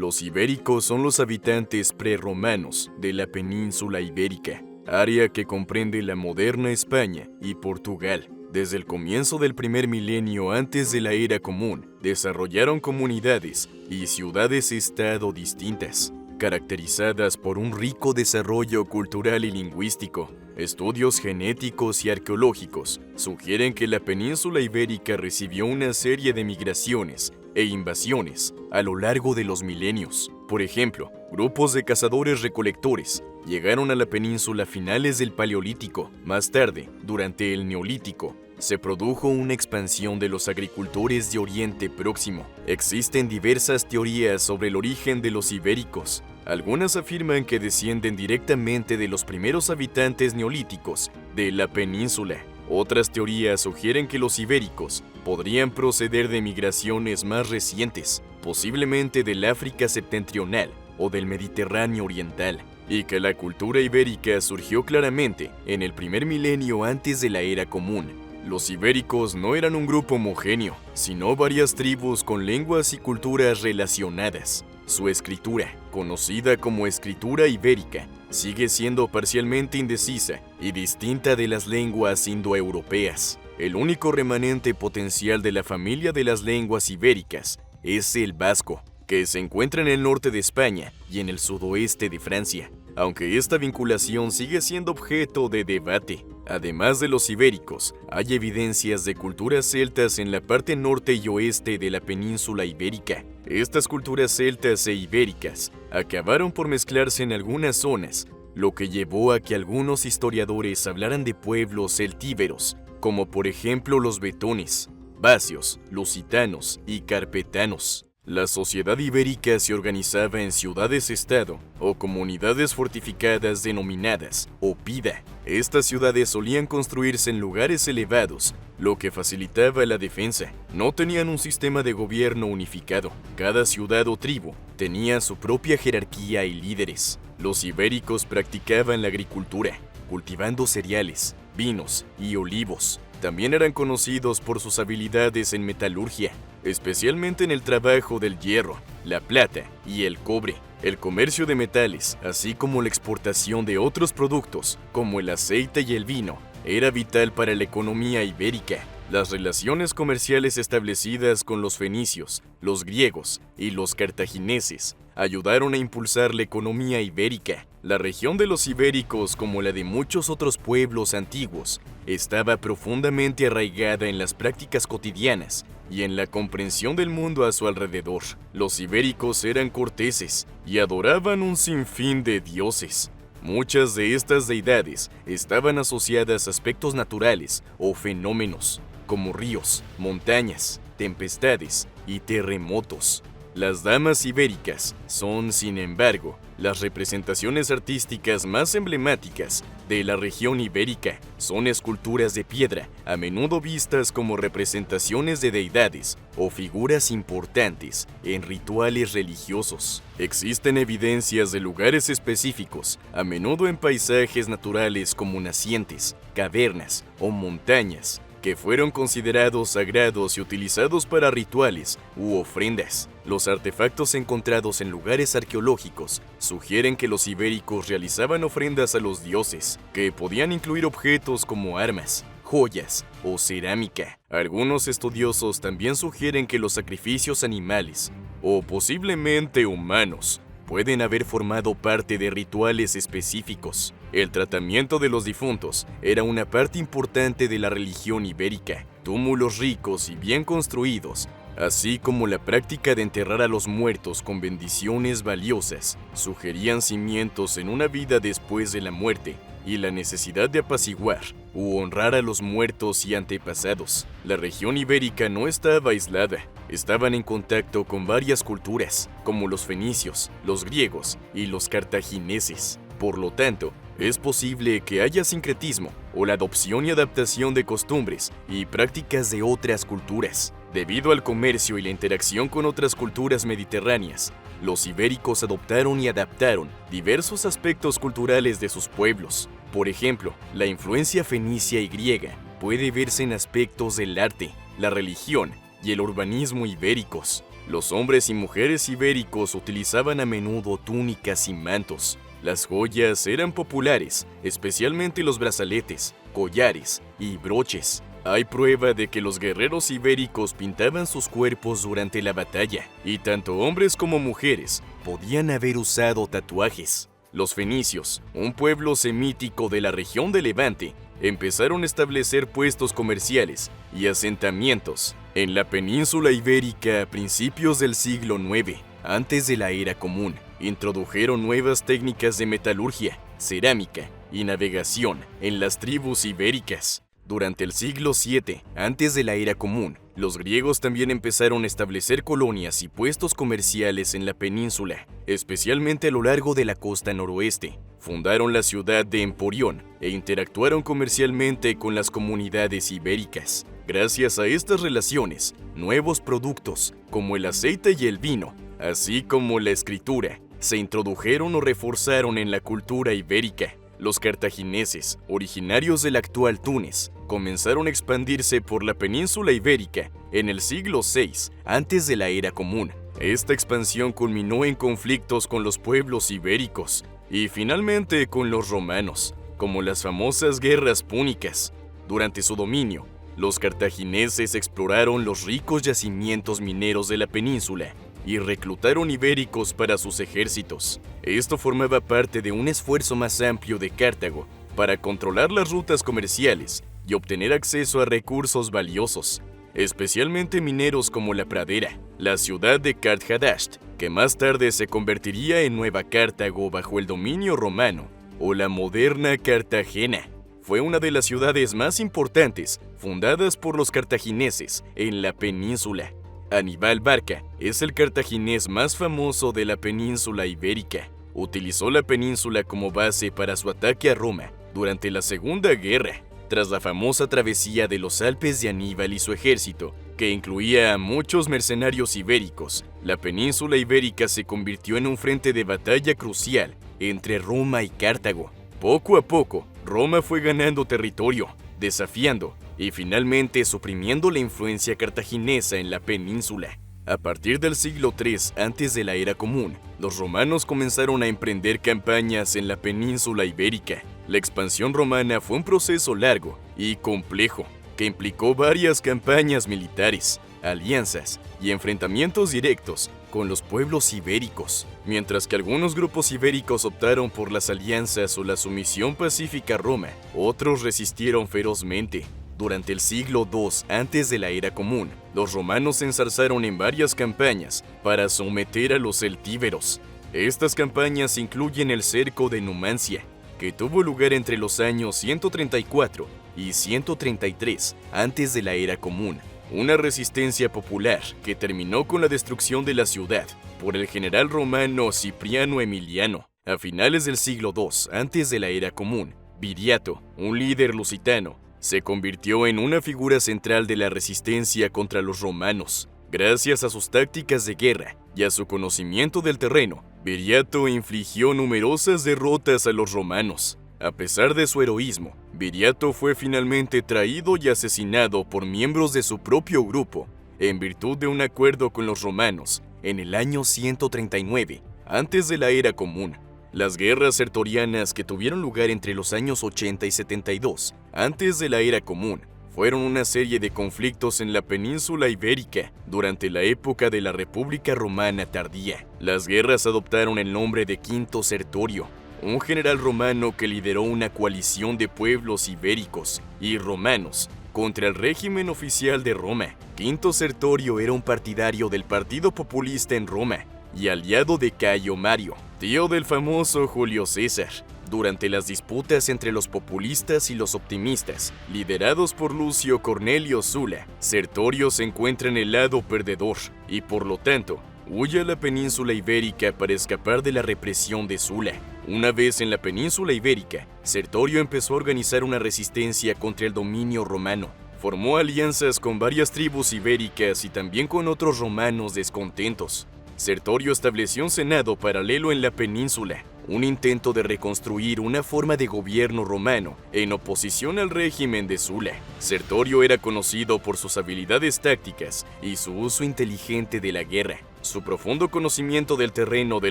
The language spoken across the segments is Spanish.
Los ibéricos son los habitantes prerromanos de la península ibérica, área que comprende la moderna España y Portugal. Desde el comienzo del primer milenio antes de la era común, desarrollaron comunidades y ciudades-estado distintas, caracterizadas por un rico desarrollo cultural y lingüístico. Estudios genéticos y arqueológicos sugieren que la península ibérica recibió una serie de migraciones e invasiones a lo largo de los milenios. Por ejemplo, grupos de cazadores-recolectores llegaron a la península a finales del Paleolítico. Más tarde, durante el Neolítico, se produjo una expansión de los agricultores de Oriente Próximo. Existen diversas teorías sobre el origen de los ibéricos. Algunas afirman que descienden directamente de los primeros habitantes neolíticos de la península. Otras teorías sugieren que los ibéricos podrían proceder de migraciones más recientes, posiblemente del África septentrional o del Mediterráneo oriental, y que la cultura ibérica surgió claramente en el primer milenio antes de la era común. Los ibéricos no eran un grupo homogéneo, sino varias tribus con lenguas y culturas relacionadas. Su escritura, conocida como escritura ibérica, sigue siendo parcialmente indecisa y distinta de las lenguas indoeuropeas. El único remanente potencial de la familia de las lenguas ibéricas es el vasco, que se encuentra en el norte de España y en el sudoeste de Francia, aunque esta vinculación sigue siendo objeto de debate. Además de los ibéricos, hay evidencias de culturas celtas en la parte norte y oeste de la península ibérica. Estas culturas celtas e ibéricas acabaron por mezclarse en algunas zonas, lo que llevó a que algunos historiadores hablaran de pueblos celtíberos, como por ejemplo los betones, vasios, lusitanos y carpetanos. La sociedad ibérica se organizaba en ciudades-estado o comunidades fortificadas denominadas oppida. Estas ciudades solían construirse en lugares elevados, lo que facilitaba la defensa. No tenían un sistema de gobierno unificado. Cada ciudad o tribu tenía su propia jerarquía y líderes. Los ibéricos practicaban la agricultura, cultivando cereales, vinos y olivos. También eran conocidos por sus habilidades en metalurgia, especialmente en el trabajo del hierro, la plata y el cobre, el comercio de metales, así como la exportación de otros productos, como el aceite y el vino, era vital para la economía ibérica. Las relaciones comerciales establecidas con los fenicios, los griegos y los cartagineses ayudaron a impulsar la economía ibérica. La región de los ibéricos, como la de muchos otros pueblos antiguos, estaba profundamente arraigada en las prácticas cotidianas y en la comprensión del mundo a su alrededor. Los ibéricos eran corteses y adoraban un sinfín de dioses. Muchas de estas deidades estaban asociadas a aspectos naturales o fenómenos, como ríos, montañas, tempestades y terremotos. Las damas ibéricas son, sin embargo, las representaciones artísticas más emblemáticas de la región ibérica. Son esculturas de piedra, a menudo vistas como representaciones de deidades o figuras importantes en rituales religiosos. Existen evidencias de lugares específicos, a menudo en paisajes naturales como nacientes, cavernas o montañas, que fueron considerados sagrados y utilizados para rituales u ofrendas. Los artefactos encontrados en lugares arqueológicos sugieren que los ibéricos realizaban ofrendas a los dioses, que podían incluir objetos como armas, joyas o cerámica. Algunos estudiosos también sugieren que los sacrificios animales, o posiblemente humanos, pueden haber formado parte de rituales específicos. El tratamiento de los difuntos era una parte importante de la religión ibérica. Túmulos ricos y bien construidos, así como la práctica de enterrar a los muertos con bendiciones valiosas, sugerían cimientos en una vida después de la muerte y la necesidad de apaciguar u honrar a los muertos y antepasados. La región ibérica no estaba aislada. Estaban en contacto con varias culturas, como los fenicios, los griegos y los cartagineses. Por lo tanto, es posible que haya sincretismo o la adopción y adaptación de costumbres y prácticas de otras culturas. Debido al comercio y la interacción con otras culturas mediterráneas, los ibéricos adoptaron y adaptaron diversos aspectos culturales de sus pueblos. Por ejemplo, la influencia fenicia y griega puede verse en aspectos del arte, la religión y el urbanismo ibéricos. Los hombres y mujeres ibéricos utilizaban a menudo túnicas y mantos. Las joyas eran populares, especialmente los brazaletes, collares y broches. Hay prueba de que los guerreros ibéricos pintaban sus cuerpos durante la batalla, y tanto hombres como mujeres podían haber usado tatuajes. Los fenicios, un pueblo semítico de la región de Levante, empezaron a establecer puestos comerciales y asentamientos en la península ibérica a principios del siglo IX, antes de la Era Común. Introdujeron nuevas técnicas de metalurgia, cerámica y navegación en las tribus ibéricas. Durante el siglo VII, antes de la Era Común, los griegos también empezaron a establecer colonias y puestos comerciales en la península, especialmente a lo largo de la costa noroeste. Fundaron la ciudad de Emporión e interactuaron comercialmente con las comunidades ibéricas. Gracias a estas relaciones, nuevos productos, como el aceite y el vino, así como la escritura, se introdujeron o reforzaron en la cultura ibérica. Los cartagineses, originarios del actual Túnez, comenzaron a expandirse por la península ibérica en el siglo VI, antes de la Era Común. Esta expansión culminó en conflictos con los pueblos ibéricos y finalmente con los romanos, como las famosas guerras púnicas. Durante su dominio, los cartagineses exploraron los ricos yacimientos mineros de la península y reclutaron ibéricos para sus ejércitos. Esto formaba parte de un esfuerzo más amplio de Cartago para controlar las rutas comerciales y obtener acceso a recursos valiosos, especialmente mineros como la pradera. La ciudad de Carthagast, que más tarde se convertiría en Nueva Cartago bajo el dominio romano, o la moderna Cartagena, fue una de las ciudades más importantes fundadas por los cartagineses en la península. Aníbal Barca es el cartaginés más famoso de la península ibérica. Utilizó la península como base para su ataque a Roma durante la Segunda Guerra. Tras la famosa travesía de los Alpes de Aníbal y su ejército, que incluía a muchos mercenarios ibéricos, la península ibérica se convirtió en un frente de batalla crucial entre Roma y Cartago. Poco a poco, Roma fue ganando territorio, desafiando y finalmente suprimiendo la influencia cartaginesa en la península. A partir del siglo III antes de la Era Común, los romanos comenzaron a emprender campañas en la península ibérica. La expansión romana fue un proceso largo y complejo, que implicó varias campañas militares, alianzas y enfrentamientos directos con los pueblos ibéricos. Mientras que algunos grupos ibéricos optaron por las alianzas o la sumisión pacífica a Roma, otros resistieron ferozmente. Durante el siglo II antes de la Era Común, los romanos se ensarzaron en varias campañas para someter a los celtíberos. Estas campañas incluyen el cerco de Numancia, que tuvo lugar entre los años 134 y 133 antes de la Era Común, una resistencia popular que terminó con la destrucción de la ciudad por el general romano Cipriano Emiliano. A finales del siglo II antes de la Era Común, Viriato, un líder lusitano, se convirtió en una figura central de la resistencia contra los romanos. Gracias a sus tácticas de guerra y a su conocimiento del terreno, Viriato infligió numerosas derrotas a los romanos. A pesar de su heroísmo, Viriato fue finalmente traído y asesinado por miembros de su propio grupo, en virtud de un acuerdo con los romanos, en el año 139, antes de la Era Común. Las guerras sertorianas que tuvieron lugar entre los años 80 y 72, antes de la Era Común, fueron una serie de conflictos en la península ibérica durante la época de la República Romana tardía. Las guerras adoptaron el nombre de Quinto Sertorio, un general romano que lideró una coalición de pueblos ibéricos y romanos contra el régimen oficial de Roma. Quinto Sertorio era un partidario del Partido Populista en Roma y aliado de Cayo Mario, tío del famoso Julio César. Durante las disputas entre los populistas y los optimistas, liderados por Lucio Cornelio Sula, Sertorio se encuentra en el lado perdedor y, por lo tanto, huye a la península ibérica para escapar de la represión de Sula. Una vez en la península ibérica, Sertorio empezó a organizar una resistencia contra el dominio romano. Formó alianzas con varias tribus ibéricas y también con otros romanos descontentos. Sertorio estableció un senado paralelo en la península, un intento de reconstruir una forma de gobierno romano en oposición al régimen de Sula. Sertorio era conocido por sus habilidades tácticas y su uso inteligente de la guerra, su profundo conocimiento del terreno de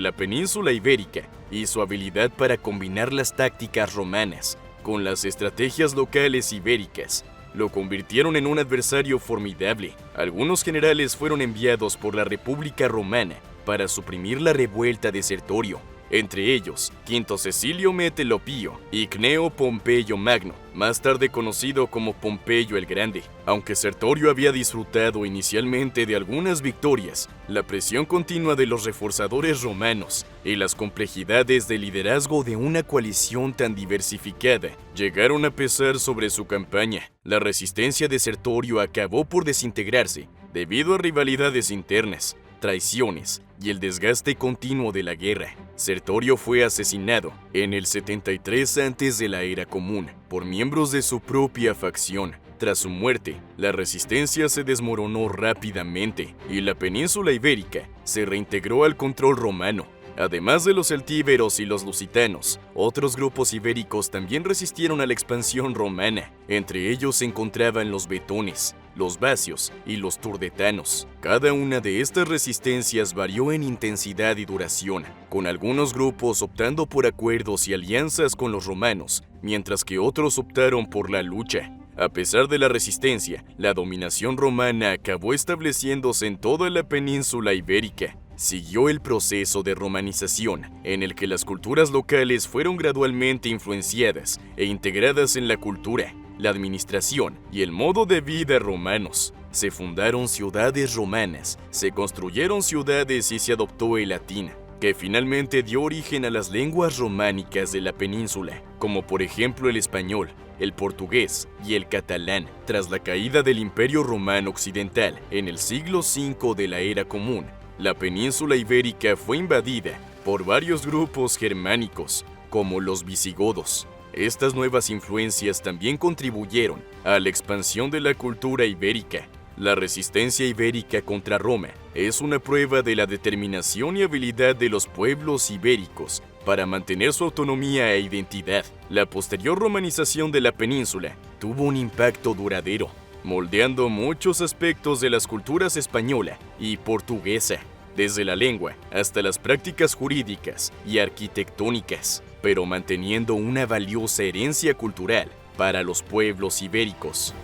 la península ibérica y su habilidad para combinar las tácticas romanas con las estrategias locales ibéricas. Lo convirtieron en un adversario formidable. Algunos generales fueron enviados por la República Romana para suprimir la revuelta de Sertorio, entre ellos Quinto Cecilio Metelopío y Cneo Pompeyo Magno, más tarde conocido como Pompeyo el Grande. Aunque Sertorio había disfrutado inicialmente de algunas victorias, la presión continua de los reforzadores romanos y las complejidades del liderazgo de una coalición tan diversificada llegaron a pesar sobre su campaña. La resistencia de Sertorio acabó por desintegrarse debido a rivalidades internas, traiciones y el desgaste continuo de la guerra. Sertorio fue asesinado en el 73 antes de la Era Común por miembros de su propia facción. Tras su muerte, la resistencia se desmoronó rápidamente y la península ibérica se reintegró al control romano. Además de los celtíberos y los lusitanos, otros grupos ibéricos también resistieron a la expansión romana. Entre ellos se encontraban los betones, los vacios y los turdetanos. Cada una de estas resistencias varió en intensidad y duración, con algunos grupos optando por acuerdos y alianzas con los romanos, mientras que otros optaron por la lucha. A pesar de la resistencia, la dominación romana acabó estableciéndose en toda la península ibérica. Siguió el proceso de romanización, en el que las culturas locales fueron gradualmente influenciadas e integradas en la cultura, la administración y el modo de vida romanos. Se fundaron ciudades romanas, se construyeron ciudades y se adoptó el latín, que finalmente dio origen a las lenguas románicas de la península, como por ejemplo el español, el portugués y el catalán. Tras la caída del Imperio Romano Occidental en el siglo V de la Era Común, la península ibérica fue invadida por varios grupos germánicos, como los visigodos. Estas nuevas influencias también contribuyeron a la expansión de la cultura ibérica. La resistencia ibérica contra Roma es una prueba de la determinación y habilidad de los pueblos ibéricos para mantener su autonomía e identidad. La posterior romanización de la península tuvo un impacto duradero, moldeando muchos aspectos de las culturas española y portuguesa, desde la lengua hasta las prácticas jurídicas y arquitectónicas, pero manteniendo una valiosa herencia cultural para los pueblos ibéricos.